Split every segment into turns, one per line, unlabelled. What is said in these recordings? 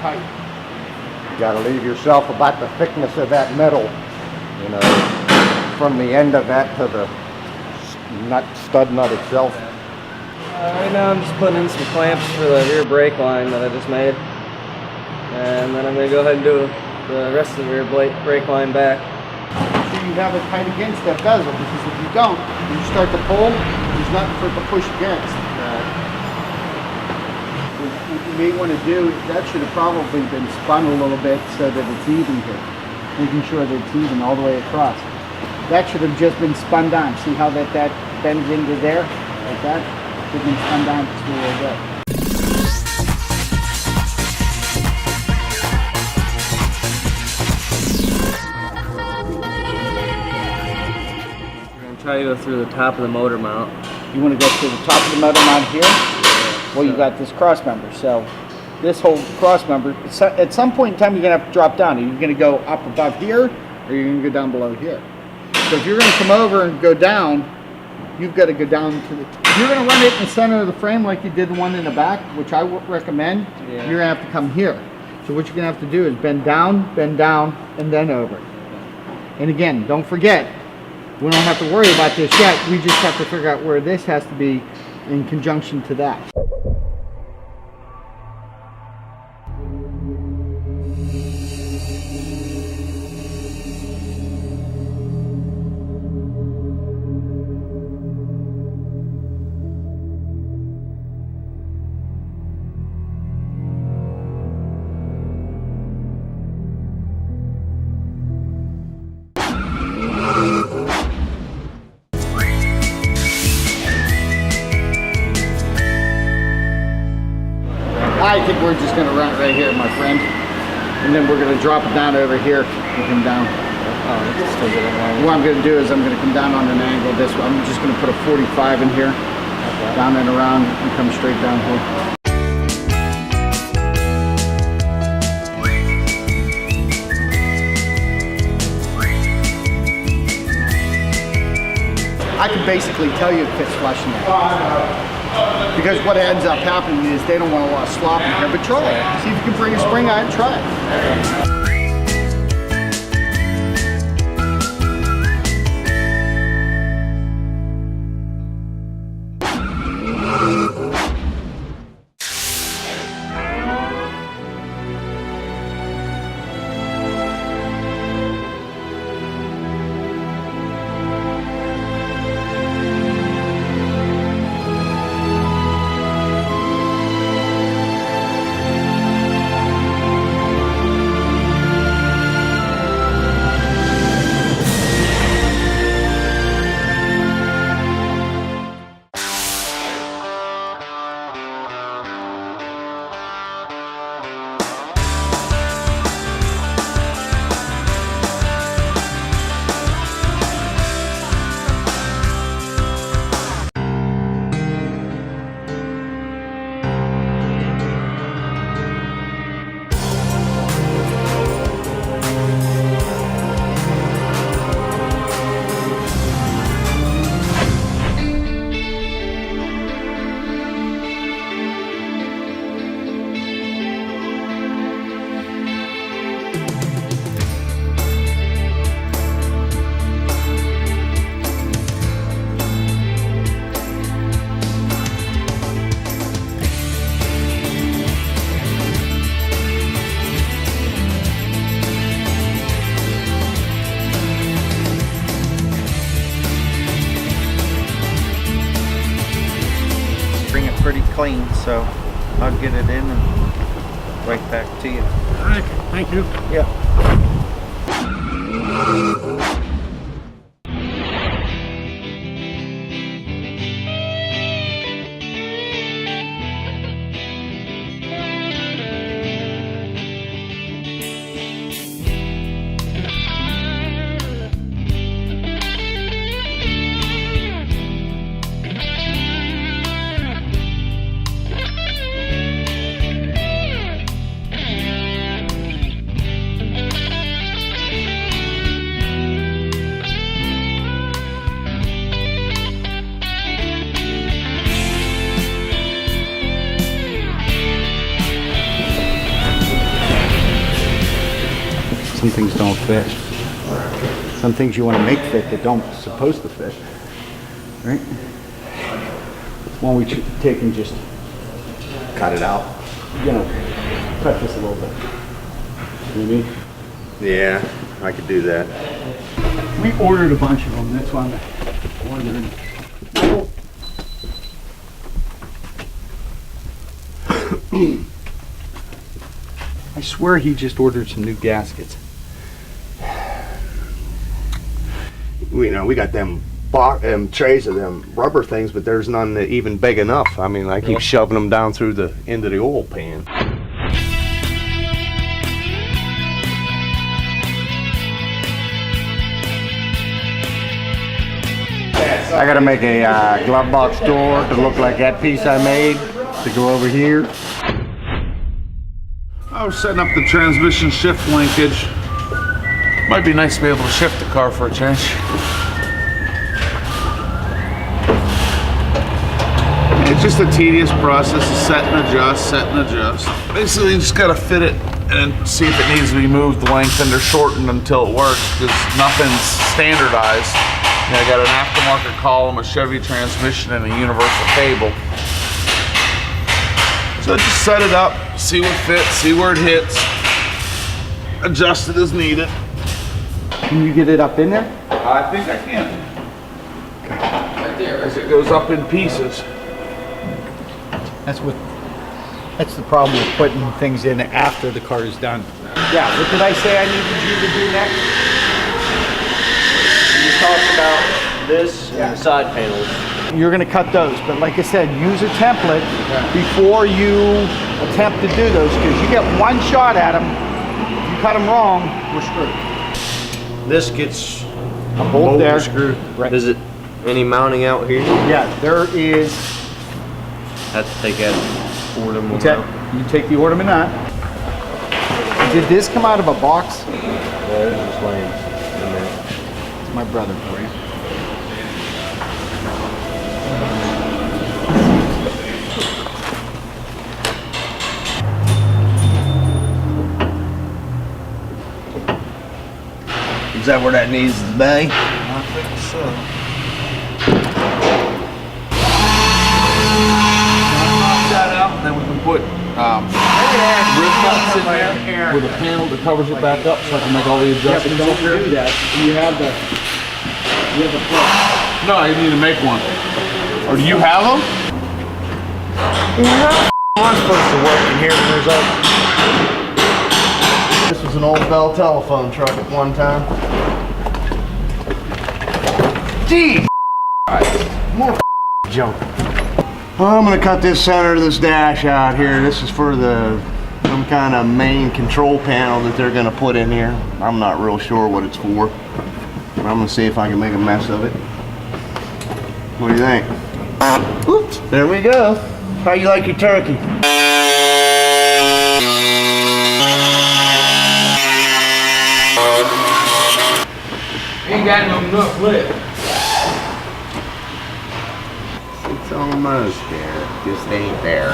tight. You gotta leave yourself about the thickness of that metal, you know, from the end of that to the stud nut itself.
Right now I'm just putting in some clamps for the rear brake line that I just made. And then I'm going to go ahead and do the rest of the rear brake line back.
So you have it tight against that bezel, because if you don't, you start to pull, there's nothing for it to push against. What you may want to do, that should have probably been spun a little bit so that it's even here. Making sure that it's even all the way across. That should have just been spun down. See how that bends into there? Like that? Should have been spun down to a little bit.
Try to go through the top of the motor mount.
You want to go to the top of the motor mount here? Well, you got this cross member. So this whole cross member, at some point in time, you're going to have to drop down. Are you going to go up above here, or are you going to go down below here? So if you're going to come over and go down, you've got to go down to the... If you're going to run it in the center of the frame like you did the one in the back, which I would recommend, you're going to have to come here. So what you're going to have to do is bend down, and then over. And again, don't forget, we don't have to worry about this yet. We just have to figure out where this has to be in conjunction to that. I think we're just going to run it right here, my friend. And then we're going to drop it down over here and come down. What I'm going to do is I'm going to come down on an angle this way. I'm just going to put a 45 in here, down and around, and come straight down here. I can basically tell you if it's flush now. Because what ends up happening is they don't want a lot of slop in here, but try it. See if you can bring a spring on and try it. Pretty clean, so I'll get it in and right back to you.
All right, thank you.
Yeah.
some things don't fit. Some things you want to make fit that don't supposed to fit, right? Why don't we take and just
Cut it out.
cut this a little bit. You know what I mean?
Yeah, I could do that.
We ordered a bunch of them. That's why I'm wondering. I swear he just ordered some new gaskets.
We got them trays of them rubber things, but there's none that even big enough. I mean, I keep shoving them down through the end of the oil pan.
I gotta make a glove box door to look like that piece I made to go over here.
I was setting up the transmission shift linkage. Might be nice to be able to shift the car for a change. It's just a tedious process to set and adjust, set and adjust. Basically, you just gotta fit it and see if it needs to be moved, lengthened, or shortened until it works, because nothing's standardized. I got an aftermarket column, a Chevy transmission, and a universal cable. So just set it up, see what fits, see where it hits, adjust it as needed.
Can you get it up in there?
I think I can. Right there, as it goes up in pieces.
That's the problem with putting things in after the car is done. Yeah, what did I say I needed you to do next?
You talked about this and the side panels.
You're gonna cut those, but like I said, use a template before you attempt to do those, because you get one shot at them. If you cut them wrong, we're screwed.
This gets
A bolt there.
screwed.
Right.
Is it any mounting out here?
Yeah, there is.
Have to take out ornament
You take the ornament out. Did this come out of a box?
Yeah, it's just laying in there.
It's my brother for you.
Is that where that needs to be?
I think so. Knock that out, and then we can put rib nuts in there with a panel that covers it back up, so I can make all the adjustments up here.
Do that. You have the plug.
No, you need to make one. Or do you have them?
I'm supposed to work in here when there's a... This was an old Bell telephone truck at one time. Gee! More junk. I'm gonna cut this center of this dash out here. This is for some kind of main control panel that they're gonna put in here. I'm not real sure what it's for. But I'm gonna see if I can make a mess of it. What do you think? Oops, there we go. How you like your turkey?
Ain't got no enough lip.
It's almost there. Just ain't there.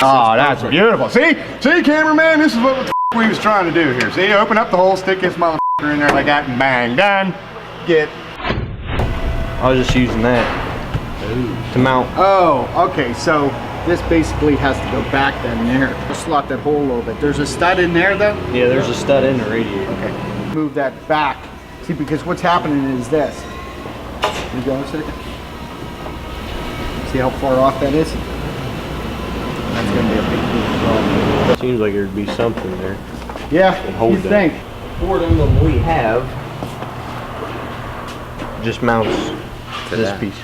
Oh, that's beautiful. See, cameraman, this is what the we was trying to do here. See, open up the hole, stick this motherfucker in there like that, and bang, done. Get.
I was just using that to mount.
Oh, okay. So this basically has to go back then there. Slot that hole a little bit. There's a stud in there though?
Yeah, there's a stud in the radiator.
Okay. Move that back. See, because what's happening is this. You go a second. See how far off that is? That's going to be a big problem.
Seems like there'd be something there.
Yeah,
hold
you
that.
think.
For them that we have, just mounts to this piece.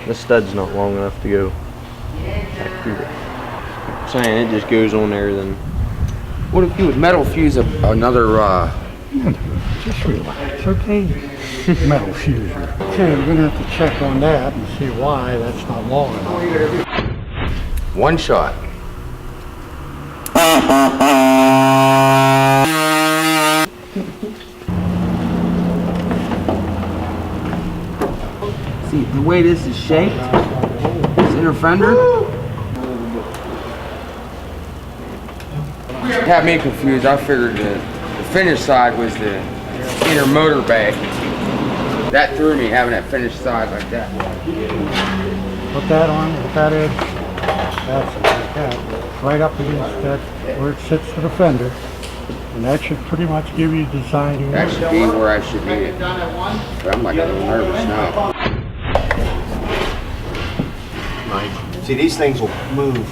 The stud's not long enough to go back through it. I'm saying it just goes on there then.
What if you would metal fuse another,
Just relax, okay? Metal fuser. Okay, we're gonna have to check on that and see why that's not long enough.
one shot?
See, the way this is shaped, this inner fender,
had me confused. I figured the finished side was the inner motor bay. That threw me, having that finished side like that.
Put that on, put that in. That's it, like that. Right up against that, where it sits to the fender. And that should pretty much give you the design you
That
want.
should be where I should be. But I'm like a little nervous now.
Right. See, these things will move.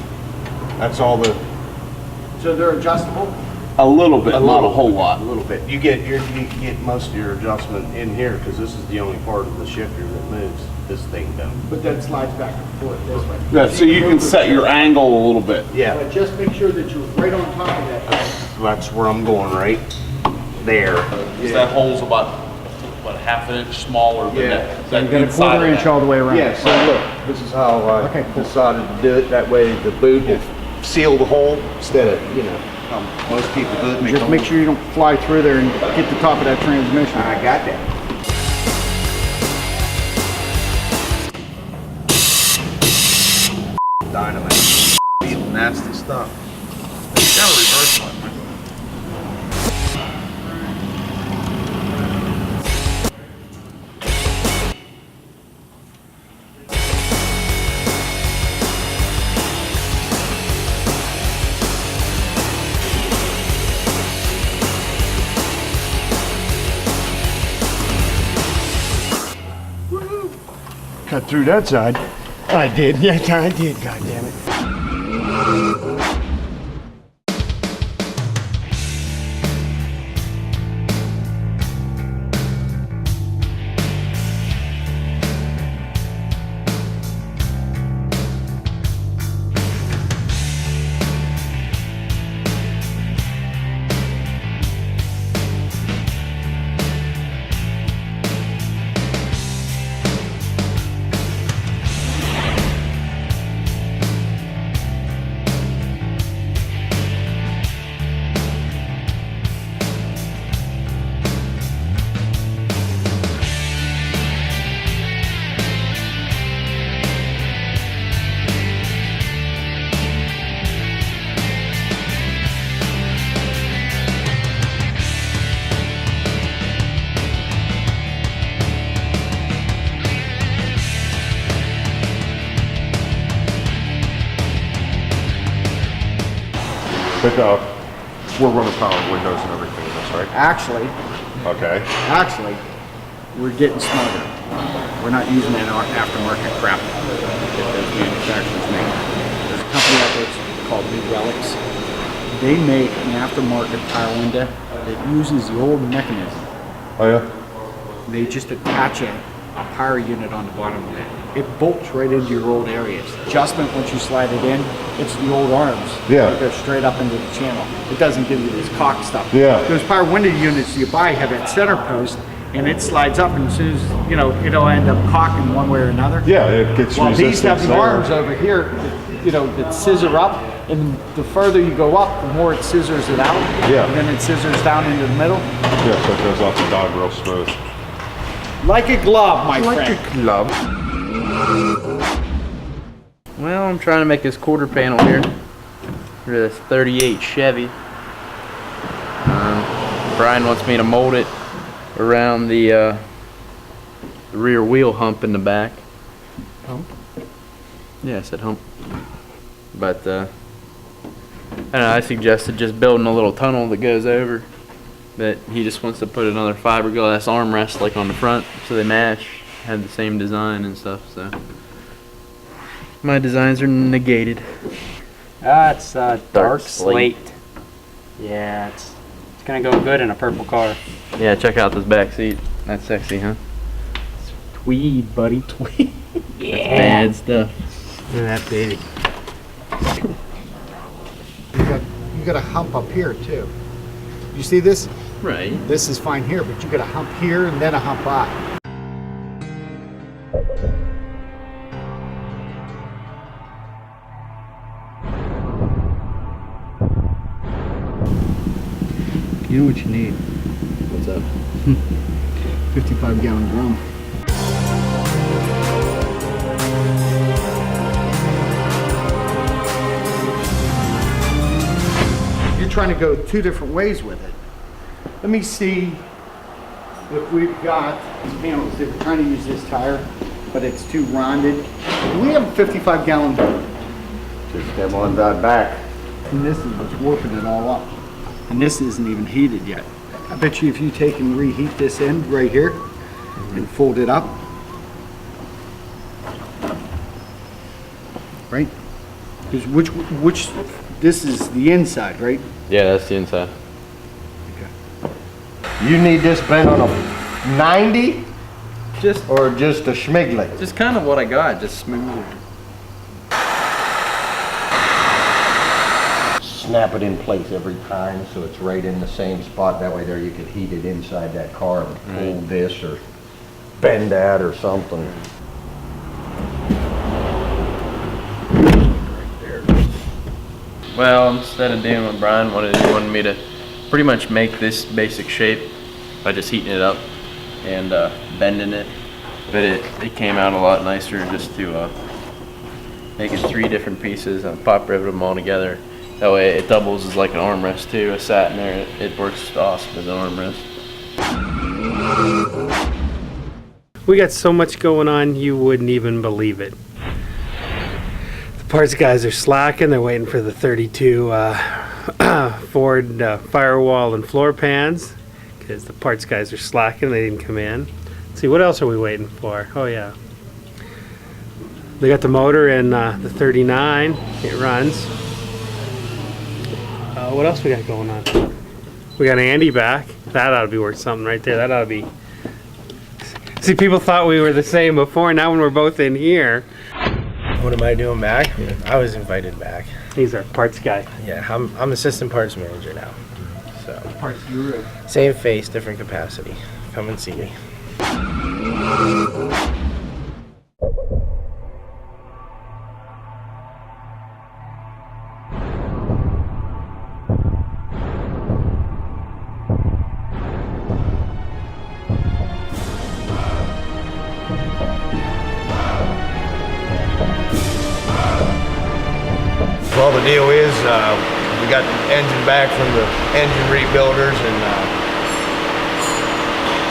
That's all the.
So they're adjustable?
A little bit, not a whole lot.
A little bit. You get most of your adjustment in here because this is the only part of the shifter that moves. This thing don't.
But that slides back and forth this way.
Yeah, so you can set your angle a little bit.
Yeah,
But just make sure that you're right on top of that.
that's where I'm going right there.
That hole's about, what, half an inch smaller than
Yeah.
that.
So you got a quarter inch all the way around.
Yeah. So look, this is how I
Okay, cool.
decided to do it. That way the boot will seal the hole instead of most people do it.
Just make sure you don't fly through there and get the top of that transmission.
I got that. Dynamite.
Nasty stuff. You gotta reverse one, man.
Cut through that side. I did, yes I did, god damn it.
But we're running power windows and everything in this, right?
Actually, we're getting smarter. We're not using that aftermarket crap that those manufacturers make. There's a company out there called New Relics. They make an aftermarket power window that uses the old mechanism.
Oh yeah?
They just attach a power unit on the bottom of that. It bolts right into your old areas. Adjustment, once you slide it in, it's the old arms.
Yeah.
They go straight up into the channel. It doesn't give you this cock stuff.
Yeah.
Those power window units you buy have that center post, and it slides up, and as soon as, it'll end up cocking one way or another.
Yeah, it gets
Well, these have
resistance
the
there.
arms over here, that scissor up, and the further you go up, the more it scissors it out.
Yeah.
And then it scissors down into the middle.
Yeah, so it goes off the dog real smooth.
Like a glove, my
Like
friend.
a glove.
Well, I'm trying to make this quarter panel here for this 38 Chevy. Brian wants me to mold it around the rear wheel hump in the back. Hump? Yeah, I said hump. But I don't know, I suggested just building a little tunnel that goes over. But he just wants to put another fiberglass armrest like on the front so they match, have the same design and stuff. So my designs are negated.
It's dark
slate.
slate. Yeah, it's gonna go good in a purple car.
Yeah, check out this back seat. That's sexy, huh?
Tweed, buddy. Tweed. Yeah.
Bad stuff.
Look at that baby.
You got a hump up here too. You see this?
Right.
This is fine here, but you got a hump here and then a hump up. You know what you need?
What's up?
55-gallon drum. you're trying to go two different ways with it. Let me see if we've got panels. They were trying to use this tire, but it's too rounded. We have a 55-gallon boat.
Just them on that back.
And this is what's warping it all up. And this isn't even heated yet. I bet you if you take and reheat this end right here and fold it up, right? Because which, this is the inside, right?
Yeah, that's the inside.
You need this bent on a 90
Just
or just a schmigly?
just kind of what I got, just smooth.
Snap it in place every time so it's right in the same spot. That way there you could heat it inside that car and pull this or bend that or something.
Well, instead of doing what Brian wanted, he wanted me to pretty much make this basic shape by just heating it up and bending it. But it came out a lot nicer just to make it 3 different pieces and pop rivet them all together. That way it doubles as like an armrest too. I sat in there, it works awesome as an armrest.
We got so much going on, you wouldn't even believe it. The parts guys are slacking. They're waiting for the 32 Ford firewall and floor pans because the parts guys are slacking. They didn't come in. Let's see, what else are we waiting for? Oh, yeah. They got the motor in the 39. It runs. What else we got going on? We got Andy back. That ought to be worth something right there. That ought to be... See, people thought we were the same before. Now when we're both in here...
What am I doing back? I was invited back.
He's our parts guy.
Yeah, I'm assistant parts manager now. So
Parts guru.
same face, different capacity. Come and see me.
Well, the deal is, we got the engine back from the engine rebuilders and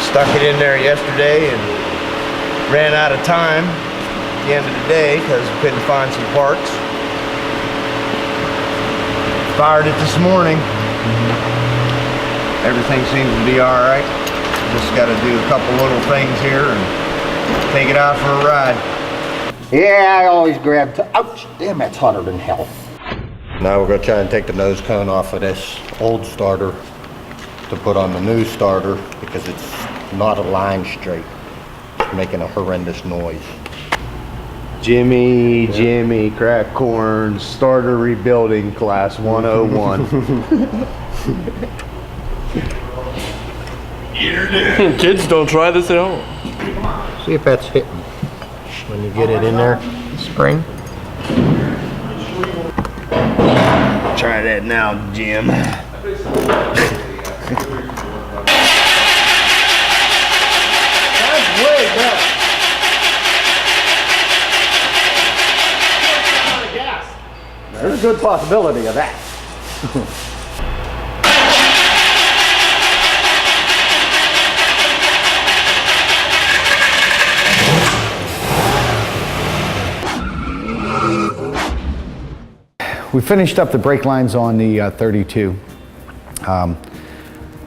stuck it in there yesterday and ran out of time at the end of the day because we couldn't find some parts. Fired it this morning. Everything seems to be all right. Just got to do a couple little things here and take it out for a ride.
Yeah, I always grab, ouch, damn, that's hotter than hell.
Now we're going to try and take the nose cone off of this old starter to put on the new starter because it's not aligned straight. It's making a horrendous noise. Jimmy, crack corn, starter rebuilding class 101.
Kids don't try this at home.
See if that's hitting when you get it in there, spring. Try that now, Jim.
That's way better. There's a good possibility of that. We finished up the brake lines on the 32.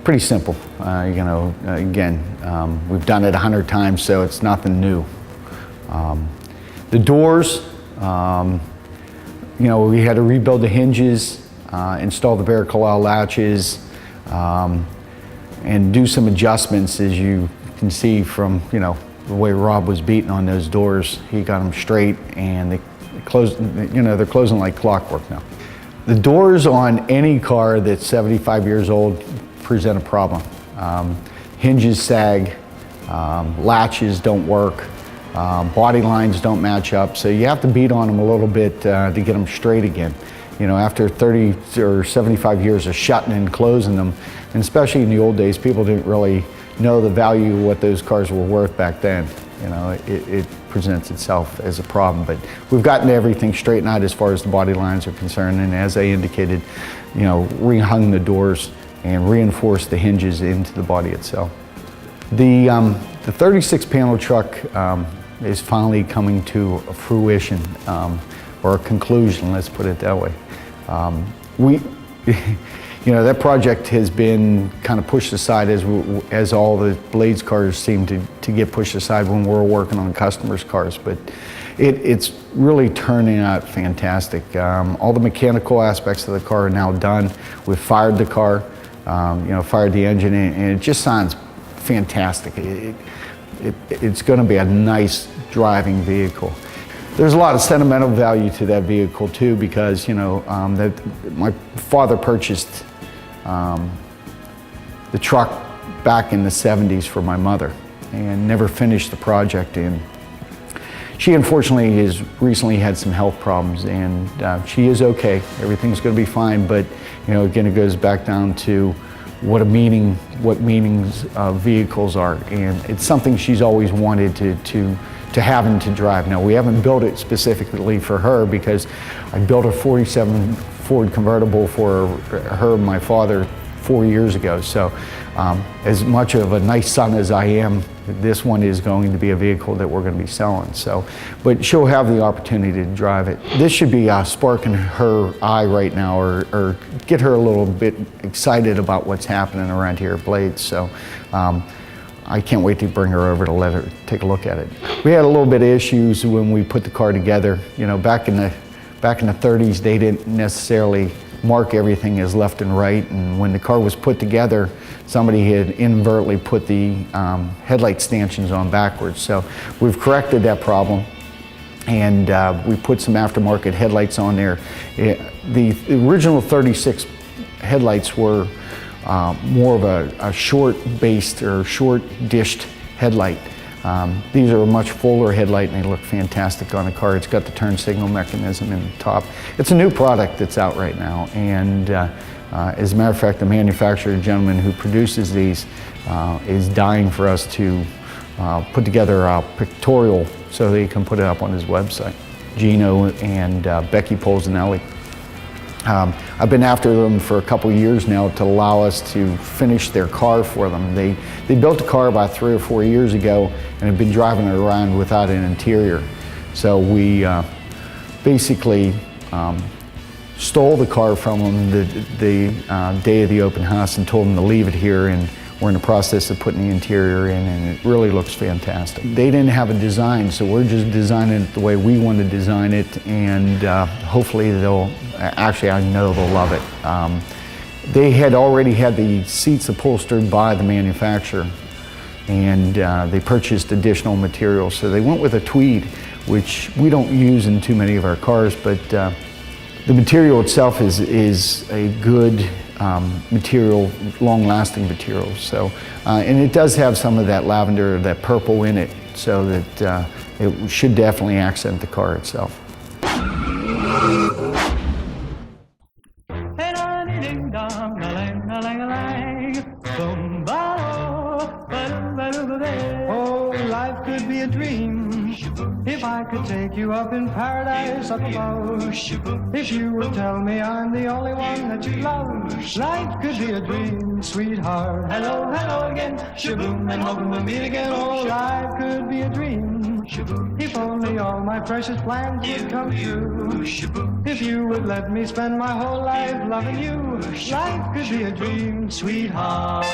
Pretty simple. Again, we've done it 100 times, so it's nothing new. The doors, we had to rebuild the hinges, install the Barrichello latches, and do some adjustments, as you can see from the way Rob was beating on those doors. He got them straight, and they closed. They're closing like clockwork now. The doors on any car that's 75 years old present a problem. Hinges sag, latches don't work, body lines don't match up, so you have to beat on them a little bit to get them straight again. After 30 or 75 years of shutting and closing them, and especially in the old days, people didn't really know the value of what those cars were worth back then. It presents itself as a problem, but we've gotten everything straightened out as far as the body lines are concerned, and as I indicated,
rehung the doors and reinforced the hinges into the body itself. The 36 panel truck is finally coming to a fruition, or a conclusion, let's put it that way. That project has been kind of pushed aside as all the Blades cars seem to get pushed aside when we're working on customers' cars, but it's really turning out fantastic. All the mechanical aspects of the car are now done. We've fired the car, fired the engine, and it just sounds fantastic. It's going to be a nice driving vehicle. There's a lot of sentimental value to that vehicle too, because my father purchased the truck back in the 70s for my mother and never finished the project. And she unfortunately has recently had some health problems, and she is okay. Everything's going to be fine, but again, it goes back down to what meanings vehicles are, and it's something she's always wanted to have and to drive. Now, we haven't built it specifically for her because I built a 47 Ford convertible for her and my father 4 years ago. So as much of a nice son as I am, this one is going to be a vehicle that we're going to be selling. So, but she'll have the opportunity to drive it. This should be sparking her eye right now, or get her a little bit excited about what's happening around here at Blades. So I can't wait to bring her over to let her take a look at it. We had a little bit of issues when we put the car together. Back in the 30s, they didn't necessarily mark everything as left and right, and when the car was put together, somebody had inadvertently put the headlight stanchions on backwards. So we've corrected that problem, and we put some aftermarket headlights on there. The original 36 headlights were more of a short-based or short-dished headlight. These are a much fuller headlight, and they look fantastic on the car. It's got the turn signal mechanism in the top. It's a new product that's out right now, and as a matter of fact, the manufacturer gentleman who produces these is dying for us to put together a pictorial so that he can put it up on his website. Gino and Becky Polzinelli. I've been after them for a couple years now to allow us to finish their car for them. They built a car about 3 or 4 years ago and have been driving it around without an interior. So we basically stole the car from them the day of the open house and told them to leave it here, and we're in the process of putting the interior in, and it really looks fantastic. They didn't have a design, so we're just designing it the way we want to design it, and hopefully I know they'll love it. They had already had the seats upholstered by the manufacturer, and they purchased additional materials. So they went with a tweed, which we don't use in too many of our cars, but the material itself is a good material, long-lasting material. So, and it does have some of that lavender, that purple in it, so that it should definitely accent the car itself.
Oh, life could be a dream if I could take you up in paradise up above. If you would tell me I'm the only one that you love, life could be a dream, sweetheart. Hello, hello again, shaboom, and hoping we'll meet again. Oh, life could be a dream if only all my precious plans would come true. If you would let me spend my whole life loving you, life could be a dream, sweetheart.